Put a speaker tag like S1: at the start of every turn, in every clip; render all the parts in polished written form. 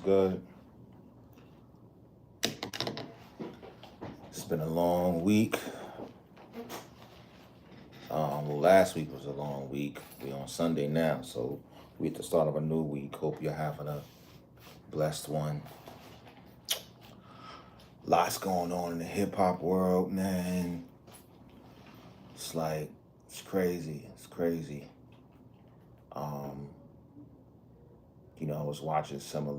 S1: good? It's been a long week. Well, last week was a long week. We're on Sunday now, so we're at the start of a new week. Hope you're having a blessed one. Lots going on in the hip hop world, man. It's crazy. It's crazy. Um, I was watching some of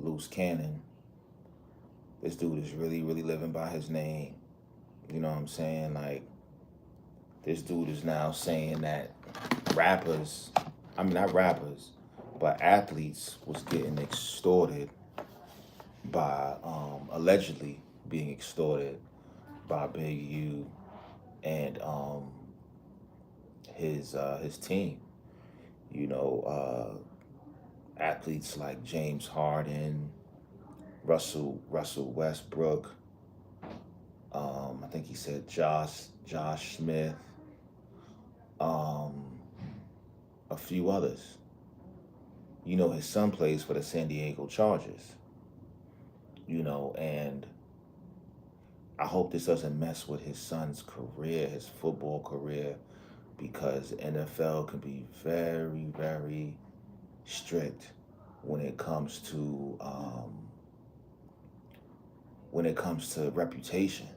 S1: Luce Cannon. This dude is really, really living by his name. You know what I'm saying? Like, this dude is now saying that rappers, not rappers, but athletes was getting extorted by, allegedly being extorted by Big U and his team. You know, athletes like James Harden, Russell Westbrook. I think he said Josh Smith, um, a few others. His son plays for the San Diego Chargers. And I hope this doesn't mess with his son's career, his football career, because the NFL can be very, very strict when it comes to reputation.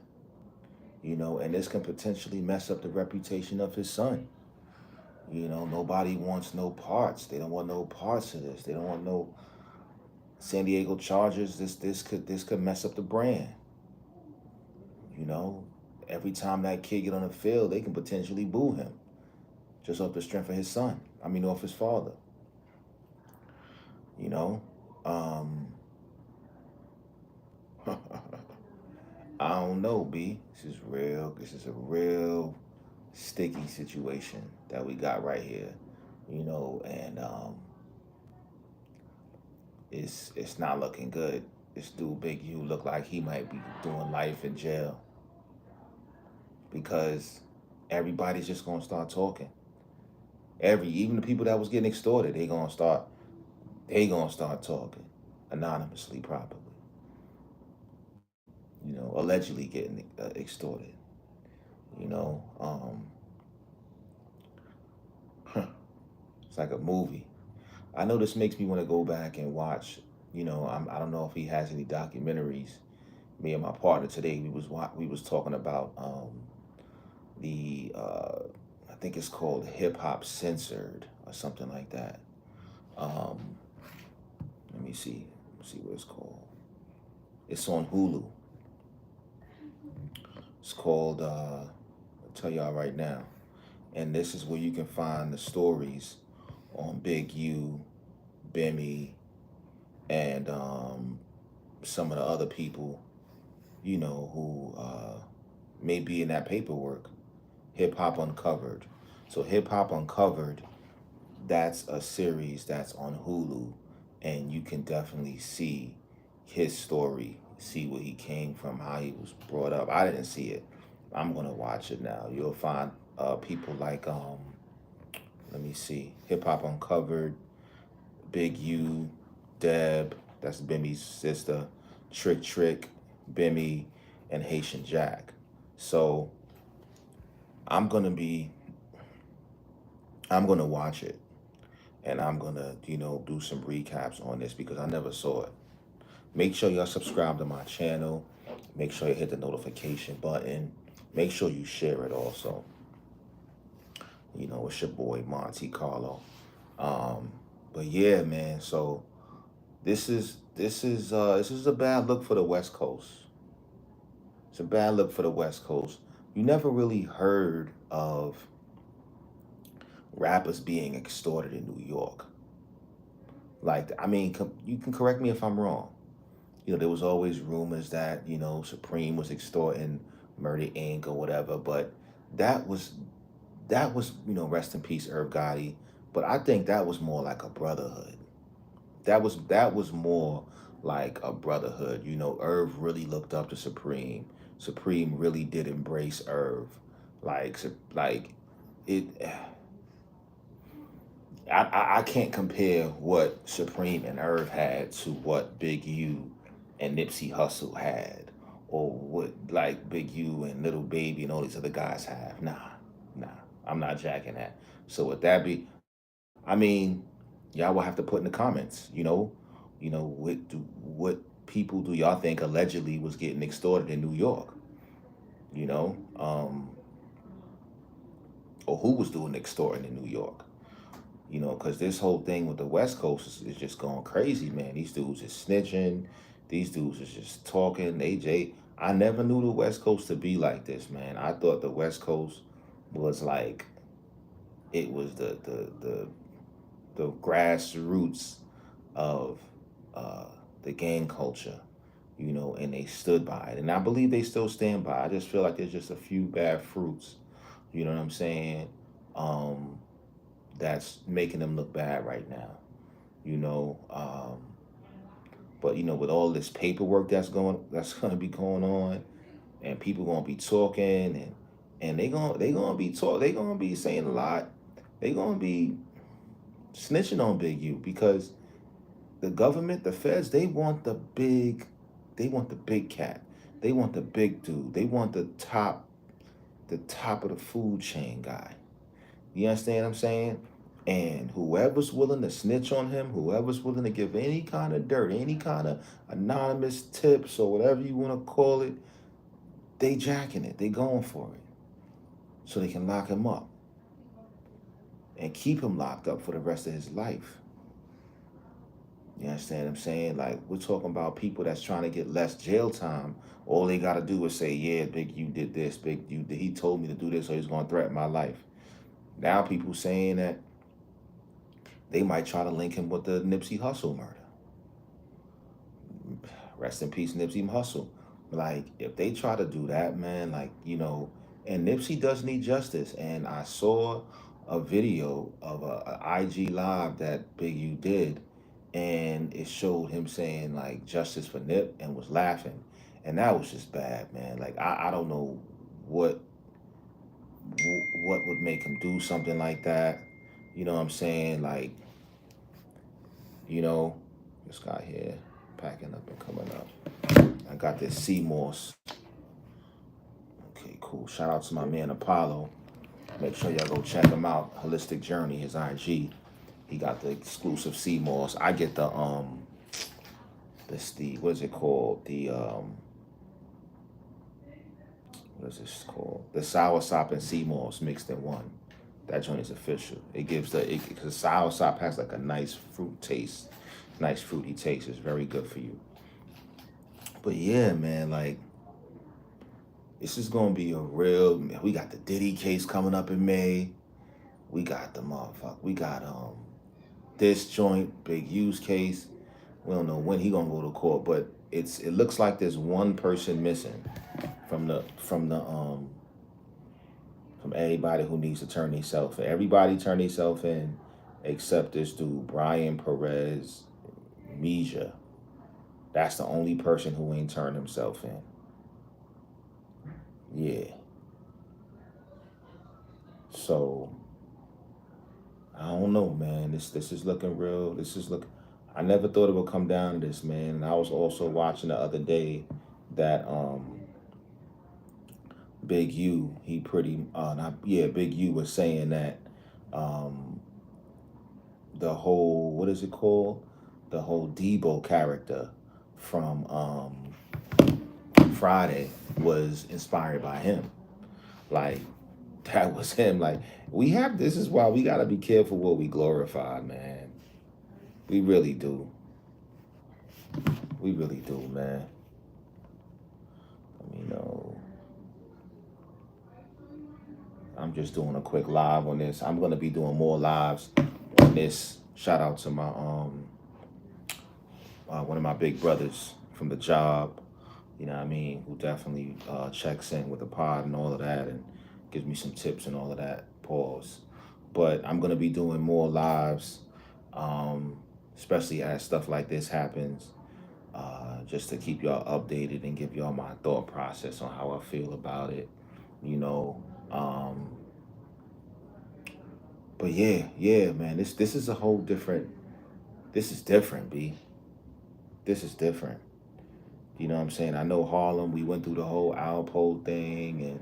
S1: And this can potentially mess up the reputation of his son. Nobody wants no parts. They don't want no parts of this. They don't want no San Diego Chargers. This could mess up the brand. Every time that kid get on the field, they can potentially boo him just off the strength of his son. Off his father. Um, I don't know, B. This is real. This is a real sticky situation that we got right here. And it's not looking good. This dude, Big U, look like he might be doing life in jail because everybody's just gonna start talking. Even the people that was getting extorted, they gonna start talking anonymously, probably. Allegedly getting extorted. You know, um, it's like a movie. I know this makes me want to go back and watch. I don't know if he has any documentaries. Me and my partner today, we was talking about the I think it's called Hip Hop Censored or something like that. Um, let me see. See what it's called. It's on Hulu. It's called. I'll tell y'all right now. And this is where you can find the stories on Big U, Bimmy, and some of the other people, who may be in that paperwork. Hip Hop Uncovered. So Hip Hop Uncovered, that's a series that's on Hulu, and you can definitely see his story, see where he came from, how he was brought up. I didn't see it. I'm gonna watch it now. You'll find people like let me see, Hip Hop Uncovered, Big U, Deb, that's Bimmy's sister, Trick, Bimmy, and Haitian Jack. So I'm gonna be, I'm gonna watch it, and I'm gonna, do some recaps on this because I never saw it. Make sure y'all subscribe to my channel. Make sure you hit the notification button. Make sure you share it also. It's your boy Monte Carlo. But yeah, man. So this is a bad look for the West Coast. It's a bad look for the West Coast. You never really heard of rappers being extorted in New York. Like, you can correct me if I'm wrong. There was always rumors that, Supreme was extorting Murder Inc. or whatever, but that was rest in peace, Irv Gotti. But I think that was more like a brotherhood. That was more like a brotherhood. Irv really looked up to Supreme. Supreme really did embrace Irv. Like it I can't compare what Supreme and Irv had to what Big U and Nipsey Hussle had, or what like Big U and Little Baby and all these other guys have. Nah, I'm not jacking that. So would that be? I mean, y'all will have to put in the comments. What people do y'all think allegedly was getting extorted in New York? You know, or who was doing extorting in New York? Because this whole thing with the West Coast is just going crazy, man. These dudes is snitching. These dudes is just talking. I never knew the West Coast to be like this, man. I thought the West Coast was like it was the grassroots of uh, the gang culture, and they stood by it, and I believe they still stand by it. I just feel like there's just a few bad fruits, you know what I'm saying? Um, that's making them look bad right now, you know. But with all this paperwork that's gonna be going on, and people gonna be talking, and they gonna be they gonna be saying a lot. They gonna be snitching on Big U because the government, the feds, they want the big cat. They want the big dude. They want the top of the food chain guy. You understand what I'm saying? And whoever's willing to snitch on him, whoever's willing to give any kind of dirt, any kind of anonymous tips or whatever you want to call it, they jacking it. They going for it. So they can lock him up and keep him locked up for the rest of his life. You understand what I'm saying? Like, we're talking about people that's trying to get less jail time. All they got to do is say, yeah, Big U did this. He told me to do this, or he's going to threaten my life. Now people saying that they might try to link him with the Nipsey Hussle murder. Rest in peace, Nipsey Hussle. Like, if they try to do that, man, like, and Nipsey does need justice. And I saw a video of a IG live that Big U did, and it showed him saying like justice for Nip and was laughing, and that was just bad, man. Like, I don't know what what would make him do something like that. You know what I'm saying? Like, you know, this guy here packing up and coming up. I got this sea moss. Okay, cool. Shout out to my man Apollo. Make sure y'all go check him out. Holistic Journey, his IG. He got the exclusive sea moss. I get the what is it called? What is this called? The sour sop and sea moss mixed in one. That joint is official. It gives because sour sop has like a nice fruit taste, nice fruity taste. It's very good for you. But yeah, man, like, this is gonna be a real. We got the Diddy case coming up in May. We got the motherfucker. We got this joint, Big U's case. We don't know when he gonna go to court, but it looks like there's one person missing from everybody who needs to turn themselves in. Everybody turn themselves in except this dude, Brian Perez Meja. That's the only person who ain't turned himself in. Yeah. So I don't know, man. This is looking real. This is look. I never thought it would come down to this, man. And I was also watching the other day that Big U, he pretty not yeah, Big U was saying that um the whole, what is it called? The whole Debo character from Friday was inspired by him. Like, that was him. Like, this is why we gotta be careful what we glorify, man. We really do. We really do, man. I'm just doing a quick live on this. I'm gonna be doing more lives on this. Shout out to my one of my big brothers from the job, you know what I mean, who definitely checks in with the pod and all of that and gives me some tips and all of that. Pause. But I'm gonna be doing more lives, especially as stuff like this happens, just to keep y'all updated and give y'all my thought process on how I feel about it. You know, um, But yeah, man. This is a whole different. This is different, B. This is different. You know what I'm saying? I know Harlem. We went through the whole Alpo thing and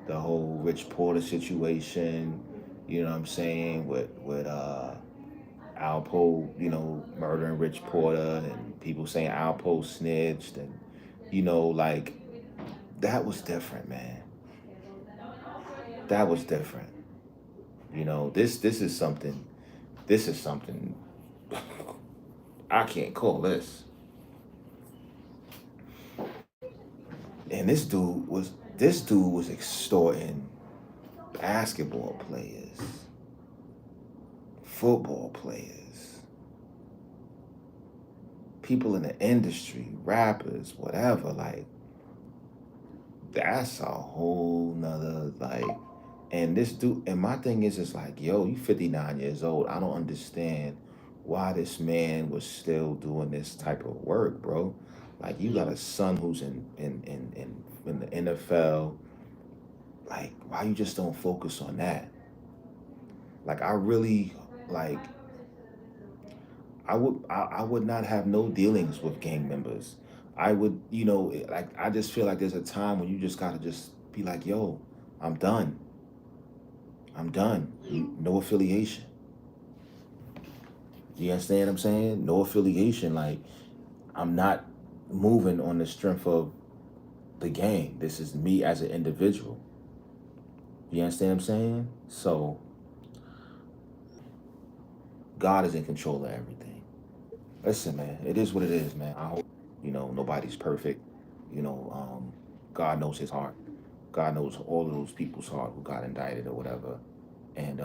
S1: the whole Rich Porter situation. You know what I'm saying? With Alpo, murdering Rich Porter and people saying Alpo snitched and like that was different, man. That was different. This is something. This is something I can't call this. And this dude was extorting basketball players, football players, people in the industry, rappers, whatever. Like that's a whole nother like. And this dude, and my thing is like, yo, you 59 years old. I don't understand why this man was still doing this type of work, bro. Like you got a son who's in the NFL. Like, why you just don't focus on that? Like I really like I would not have no dealings with gang members. I would, like I just feel like there's a time when you just gotta just be like, yo, I'm done. I'm done. No affiliation. You understand what I'm saying? No affiliation. Like I'm not moving on the strength of the gang. This is me as an individual. You understand what I'm saying? So God is in control of everything. Listen, man, it is what it is, man. I hope, nobody's perfect. God knows his heart. God knows all of those people's heart who got indicted or whatever. And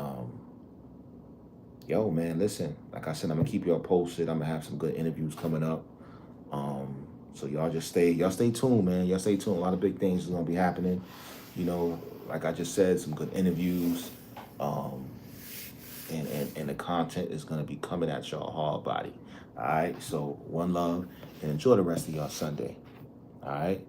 S1: yo, man, listen, like I said, I'm gonna keep y'all posted. I'm gonna have some good interviews coming up. So y'all stay tuned, man. Y'all stay tuned. A lot of big things is gonna be happening. Like I just said, some good interviews. Um, and the content is gonna be coming at y'all hard body. All right. So one love and enjoy the rest of y'all Sunday. All right.